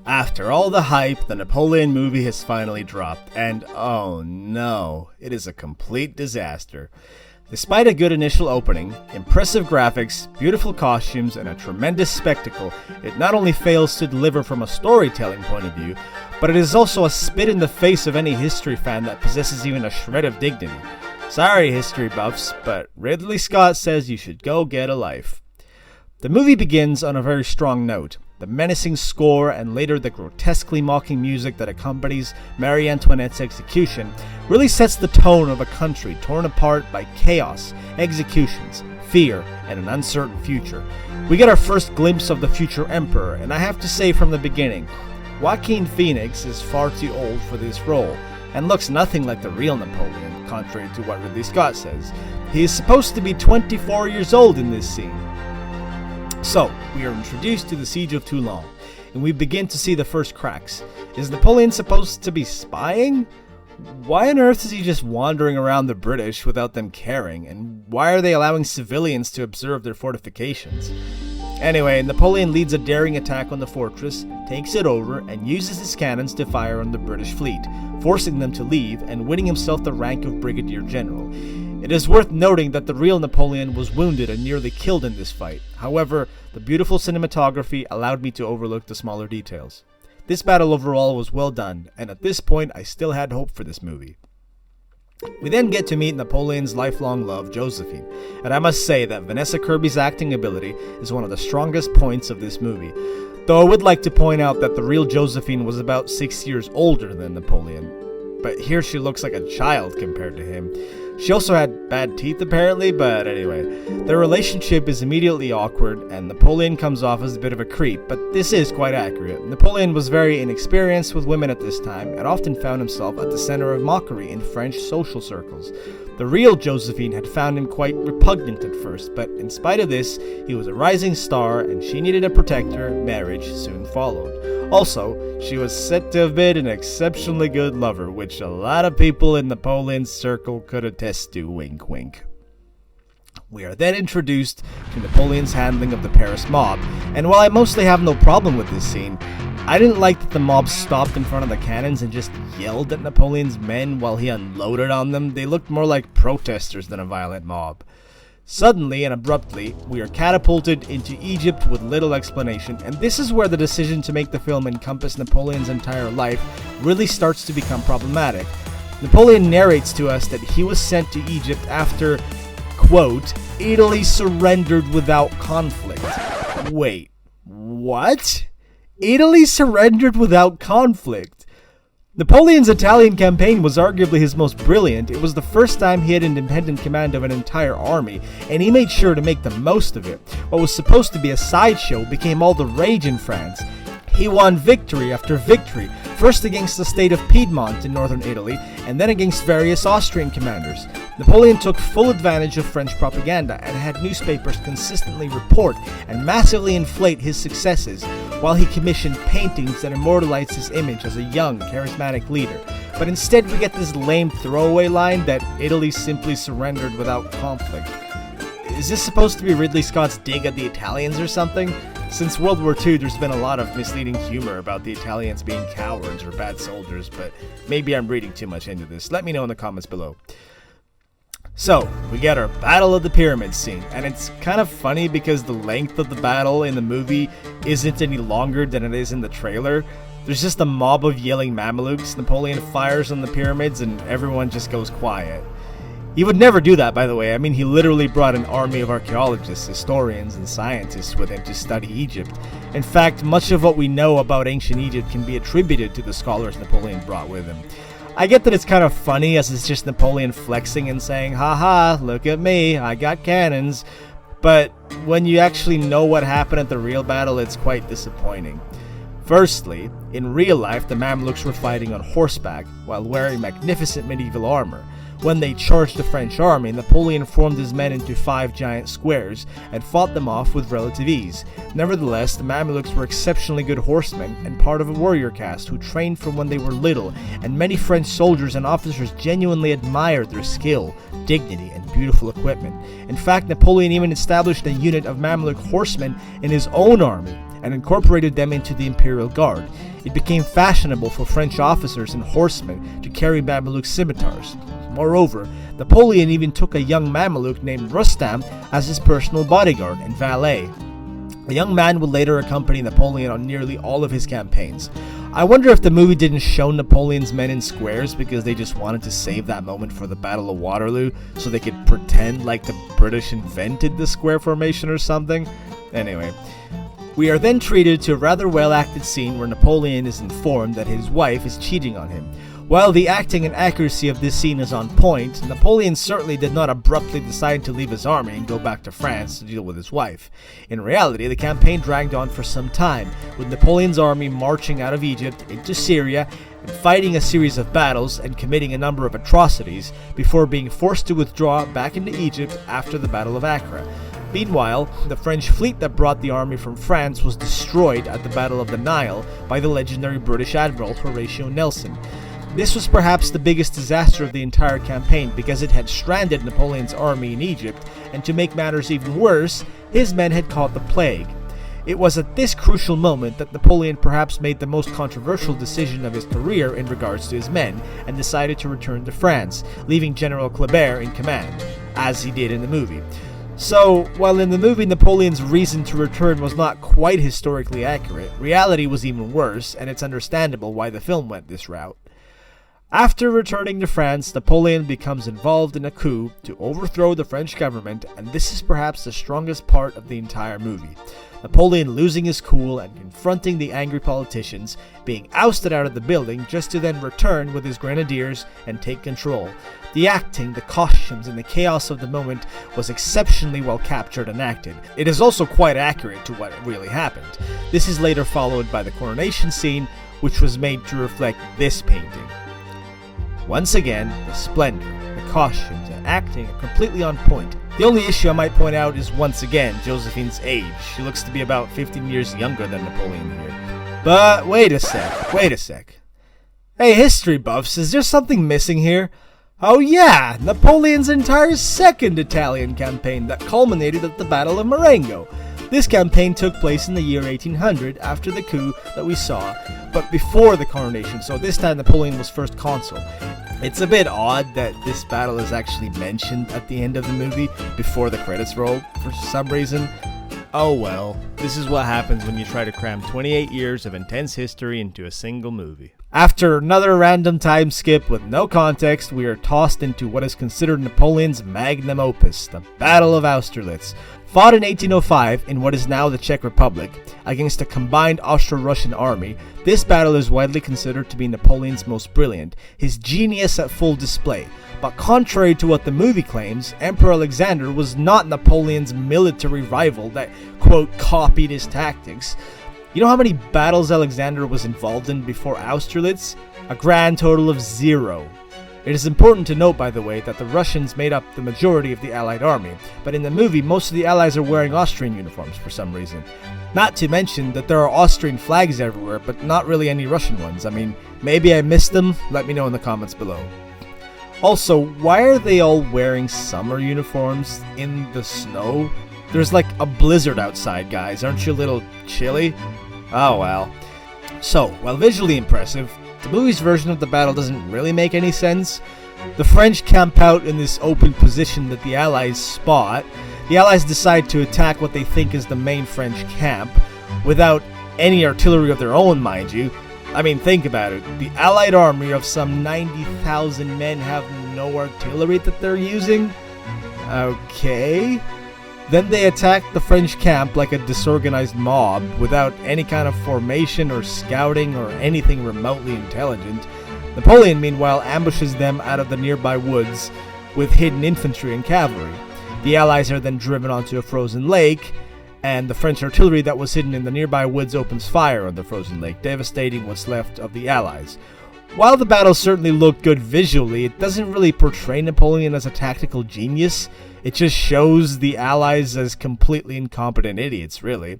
After all the hype, the Napoleon movie has finally dropped, and oh no, it is a complete disaster. Despite a good initial opening, impressive graphics, beautiful costumes, and a tremendous spectacle, it not only fails to deliver from a storytelling point of view, but it is also a spit in the face of any history fan that possesses even a shred of dignity. Sorry, history buffs, but Ridley Scott says you should go get a life. The movie begins on a very strong note. The menacing score and later the grotesquely mocking music that accompanies Marie Antoinette's execution really sets the tone of a country torn apart by chaos, executions, fear, and an uncertain future. We get our first glimpse of the future emperor, and I have to say from the beginning, Joaquin Phoenix is far too old for this role, and looks nothing like the real Napoleon, contrary to what Ridley Scott says. He is supposed to be 24 years old in this scene. So, we are introduced to the siege of Toulon, and we begin to see the first cracks. Is Napoleon supposed to be spying? Why on earth is he just wandering around the British without them caring, and why are they allowing civilians to observe their fortifications? Anyway, Napoleon leads a daring attack on the fortress, takes it over, and uses his cannons to fire on the British fleet, forcing them to leave and winning himself the rank of Brigadier General. It is worth noting that the real Napoleon was wounded and nearly killed in this fight. However, the beautiful cinematography allowed me to overlook the smaller details. This battle overall was well done, and at this point I still had hope for this movie. We then get to meet Napoleon's lifelong love, Joséphine, and I must say that Vanessa Kirby's acting ability is one of the strongest points of this movie. Though I would like to point out that the real Joséphine was about 6 years older than Napoleon, but here she looks like a child compared to him. She also had bad teeth apparently, but anyway. Their relationship is immediately awkward, and Napoleon comes off as a bit of a creep, but this is quite accurate. Napoleon was very inexperienced with women at this time, and often found himself at the center of mockery in French social circles. The real Joséphine had found him quite repugnant at first, but in spite of this, he was a rising star, and she needed a protector. Marriage soon followed. Also, she was said to have been an exceptionally good lover, which a lot of people in Napoleon's circle could attest to, wink wink. We are then introduced to Napoleon's handling of the Paris mob, and while I mostly have no problem with this scene, I didn't like that the mob stopped in front of the cannons and just yelled at Napoleon's men while he unloaded on them. They looked more like protesters than a violent mob. Suddenly and abruptly, we are catapulted into Egypt with little explanation, and this is where the decision to make the film encompass Napoleon's entire life really starts to become problematic. Napoleon narrates to us that he was sent to Egypt after, quote, Italy surrendered without conflict. Wait, what? Italy surrendered without conflict? Napoleon's Italian campaign was arguably his most brilliant. It was the first time he had independent command of an entire army, and he made sure to make the most of it. What was supposed to be a sideshow became all the rage in France. He won victory after victory, first against the state of Piedmont in northern Italy, and then against various Austrian commanders. Napoleon took full advantage of French propaganda and had newspapers consistently report and massively inflate his successes, while he commissioned paintings that immortalized his image as a young, charismatic leader. But instead we get this lame throwaway line that Italy simply surrendered without conflict. Is this supposed to be Ridley Scott's dig at the Italians or something? Since World War II, there's been a lot of misleading humor about the Italians being cowards or bad soldiers, but maybe I'm reading too much into this. Let me know in the comments below. So, we get our Battle of the Pyramids scene, and it's kind of funny because the length of the battle in the movie isn't any longer than it is in the trailer. There's just a mob of yelling Mamelukes. Napoleon fires on the pyramids and everyone just goes quiet. He would never do that, by the way. I mean, he literally brought an army of archaeologists, historians, and scientists with him to study Egypt. In fact, much of what we know about ancient Egypt can be attributed to the scholars Napoleon brought with him. I get that it's kind of funny as it's just Napoleon flexing and saying, haha, look at me, I got cannons. But when you actually know what happened at the real battle, it's quite disappointing. Firstly, in real life, the Mamluks were fighting on horseback while wearing magnificent medieval armor. When they charged the French army, Napoleon formed his men into 5 giant squares and fought them off with relative ease. Nevertheless, the Mamelukes were exceptionally good horsemen and part of a warrior caste who trained from when they were little, and many French soldiers and officers genuinely admired their skill, dignity, and beautiful equipment. In fact, Napoleon even established a unit of Mamluk horsemen in his own army and incorporated them into the Imperial Guard. it became fashionable for French officers and horsemen to carry Mameluke scimitars. Moreover, Napoleon even took a young Mameluke named Rustam as his personal bodyguard and valet. The young man would later accompany Napoleon on nearly all of his campaigns. I wonder if the movie didn't show Napoleon's men in squares because they just wanted to save that moment for the Battle of Waterloo so they could pretend like the British invented the square formation or something. Anyway, we are then treated to a rather well-acted scene where Napoleon is informed that his wife is cheating on him. While the acting and accuracy of this scene is on point, Napoleon certainly did not abruptly decide to leave his army and go back to France to deal with his wife. In reality, the campaign dragged on for some time, with Napoleon's army marching out of Egypt into Syria and fighting a series of battles and committing a number of atrocities before being forced to withdraw back into Egypt after the Battle of Acre. Meanwhile, the French fleet that brought the army from France was destroyed at the Battle of the Nile by the legendary British Admiral Horatio Nelson. This was perhaps the biggest disaster of the entire campaign because it had stranded Napoleon's army in Egypt, and to make matters even worse, his men had caught the plague. It was at this crucial moment that Napoleon perhaps made the most controversial decision of his career in regards to his men, and decided to return to France, leaving General Kleber in command, as he did in the movie. So, while in the movie Napoleon's reason to return was not quite historically accurate, reality was even worse, and it's understandable why the film went this route. After returning to France, Napoleon becomes involved in a coup to overthrow the French government, and this is perhaps the strongest part of the entire movie. Napoleon losing his cool and confronting the angry politicians, being ousted out of the building just to then return with his grenadiers and take control. The acting, the costumes, and the chaos of the moment was exceptionally well captured and acted. It is also quite accurate to what really happened. This is later followed by the coronation scene, which was made to reflect this painting. Once again, the splendor, the costumes, and acting are completely on point. The only issue I might point out is once again Joséphine's age. She looks to be about 15 years younger than Napoleon here. But wait a sec. Hey, history buffs, is there something missing here? Oh yeah, Napoleon's entire second Italian campaign that culminated at the Battle of Marengo. This campaign took place in the year 1800 after the coup that we saw, but before the coronation, so this time Napoleon was first consul. It's a bit odd that this battle is actually mentioned at the end of the movie before the credits roll for some reason. Oh well, this is what happens when you try to cram 28 years of intense history into a single movie. After another random time skip with no context, we are tossed into what is considered Napoleon's magnum opus, the Battle of Austerlitz. Fought in 1805 in what is now the Czech Republic against a combined Austro-Russian army, this battle is widely considered to be Napoleon's most brilliant, his genius at full display. But contrary to what the movie claims, Emperor Alexander was not Napoleon's military rival that, quote, copied his tactics. You know how many battles Alexander was involved in before Austerlitz? A grand total of 0. It is important to note, by the way, that the Russians made up the majority of the Allied army, but in the movie most of the Allies are wearing Austrian uniforms for some reason. Not to mention that there are Austrian flags everywhere, but not really any Russian ones. I mean, maybe I missed them? Let me know in the comments below. Also, why are they all wearing summer uniforms in the snow? There's like a blizzard outside, guys. Aren't you a little chilly? Oh well. So, while visually impressive, the movie's version of the battle doesn't really make any sense. The French camp out in this open position that the Allies spot. The Allies decide to attack what they think is the main French camp, without any artillery of their own, mind you. I mean, think about it. The Allied army of some 90,000 men have no artillery that they're using? Okay. Then they attack the French camp like a disorganized mob, without any kind of formation or scouting or anything remotely intelligent. Napoleon, meanwhile, ambushes them out of the nearby woods with hidden infantry and cavalry. The Allies are then driven onto a frozen lake, and the French artillery that was hidden in the nearby woods opens fire on the frozen lake, devastating what's left of the Allies. While the battle certainly looked good visually, it doesn't really portray Napoleon as a tactical genius. It just shows the Allies as completely incompetent idiots, really.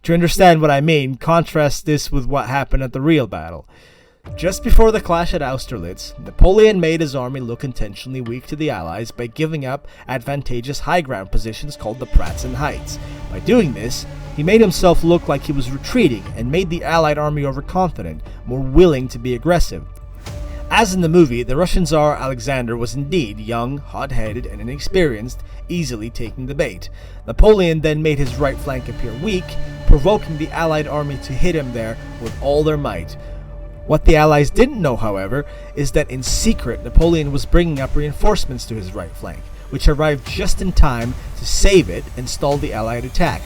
To understand what I mean, contrast this with what happened at the real battle. Just before the clash at Austerlitz, Napoleon made his army look intentionally weak to the Allies by giving up advantageous high ground positions called the Pratzen Heights. By doing this, he made himself look like he was retreating and made the Allied army overconfident, more willing to be aggressive. As in the movie, the Russian Tsar Alexander was indeed young, hot-headed, and inexperienced, easily taking the bait. Napoleon then made his right flank appear weak, provoking the Allied army to hit him there with all their might. What the Allies didn't know, however, is that in secret Napoleon was bringing up reinforcements to his right flank, which arrived just in time to save it and stall the Allied attack.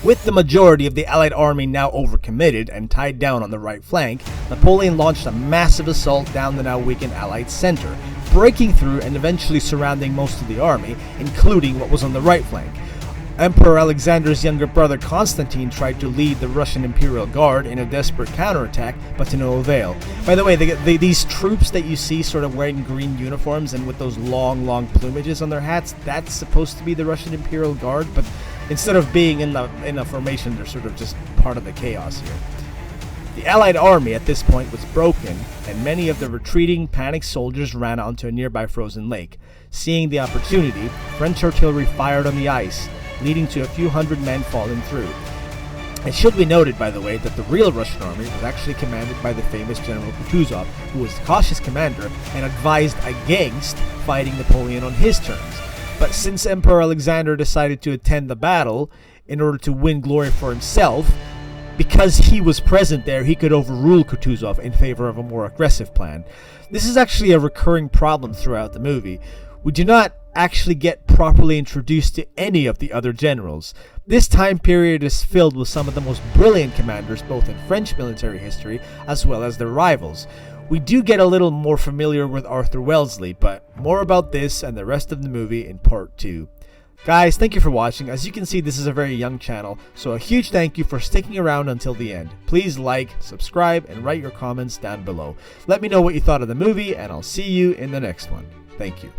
With the majority of the Allied army now overcommitted and tied down on the right flank, Napoleon launched a massive assault down the now weakened Allied center, breaking through and eventually surrounding most of the army, including what was on the right flank. Emperor Alexander's younger brother Constantine tried to lead the Russian Imperial Guard in a desperate counterattack, but to no avail. By the way, these troops that you see sort of wearing green uniforms and with those long plumages on their hats, that's supposed to be the Russian Imperial Guard, but instead of being in a formation, they're sort of just part of the chaos here. The Allied army at this point was broken, and many of the retreating, panicked soldiers ran onto a nearby frozen lake. Seeing the opportunity, French artillery fired on the ice, leading to a few hundred men falling through. It should be noted, by the way, that the real Russian army was actually commanded by the famous General Kutuzov, who was the cautious commander and advised against fighting Napoleon on his terms. But since Emperor Alexander decided to attend the battle in order to win glory for himself, because he was present there, he could overrule Kutuzov in favor of a more aggressive plan. This is actually a recurring problem throughout the movie. We do not actually get properly introduced to any of the other generals. This time period is filled with some of the most brilliant commanders both in French military history as well as their rivals. We do get a little more familiar with Arthur Wellesley, but more about this and the rest of the movie in part 2. Guys, thank you for watching. As you can see, this is a very young channel, so a huge thank you for sticking around until the end. Please like, subscribe, and write your comments down below. Let me know what you thought of the movie, and I'll see you in the next one. Thank you.